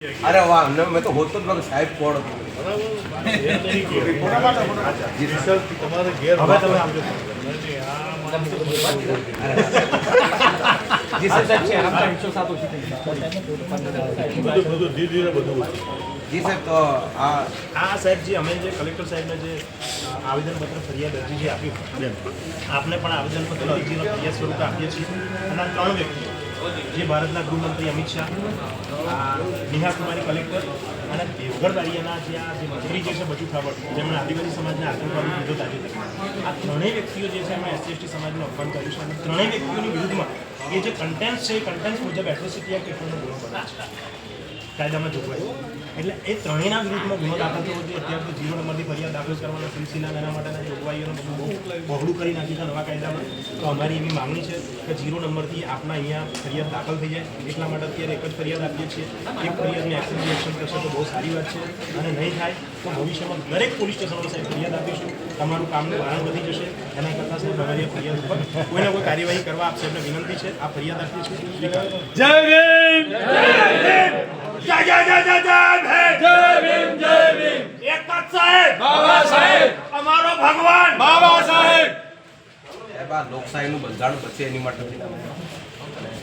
अरे वाह मैं तो होतो જ સાહેબ કોણ જી સર તમારે ઘેર હવે તમે આવજો જી સર બધું ધીરે ધીરે બધું જી સાહેબ તો આ સાહેબજી અમે જે કલેક્ટર સાહેબને જે આવેદનપત્ર ફરિયાદ અરજી જે આપી આપને પણ આવેદનપત્ર અરજીનો ફરિયાદ સ્વરૂપે આપીએ છીએ અને આ ત્રણ વ્યક્તિઓ જે ભારતના ગૃહમંત્રી અમિત શાહ નેહા કુમારી કલેક્ટર અને દેવગઢ બારિયાના જે આ જે મંત્રી જે છે બચુ ખાબડ જેમણે આદિવાસી સમાજના આતંકવાદી લીધો તાજેતરમાં આ ત્રણેય વ્યક્તિઓ જે છે એમાં SC ST સમાજને અપમાન કર્યું છે અને ત્રણેય વ્યક્તિઓની વિરુદ્ધમાં એ જે કન્ટેન્સ છે એ કન્ટેન્સ મુજબ એટ્રોસિટી એક્ટ હેઠળનો ગુનો બને છે કાયદામાં જોગવાઈ એટલે એ ત્રણેયના વિરુદ્ધમાં ગુનો દાખલ થયો છે. અત્યારે તો 0 નંબરથી ફરિયાદ દાખલ કરવાના સિલસિલા એના માટેના જોગવાઈઓનું બધું બહુ બહોળું કરી નાખ્યું છે નવા કાયદામાં. તો અમારી એવી માંગણી છે કે 0 નંબરથી આપણા અહીંયા ફરિયાદ દાખલ થઈ જાય. એટલા માટે અત્યારે એક જ ફરિયાદ આપીએ છીએ. એક ફરિયાદને એક્શન એક્શન કરશે તો બહુ સારી વાત છે અને નહીં થાય તો ભવિષ્યમાં દરેક પોલીસ સ્ટેશનમાં સાહેબ ફરિયાદ આપીશું. તમારું કામનું ભારણ વધી જશે. એના કરતાં સાહેબ અમારી ફરિયાદ ઉપર કોઈને કોઈ કાર્યવાહી કરવા આપ સાહેબને વિનંતી છે. આ ફરિયાદ આપીએ છીએ. જય ભીમ જય ભીમ જય જય જય જય જય ભીમ જય ભીમ એક જ સાહેબ બાબા સાહેબ અમારો ભગવાન બાબા સાહેબ લોકશાહીનું બંધારણ પછી એની માટે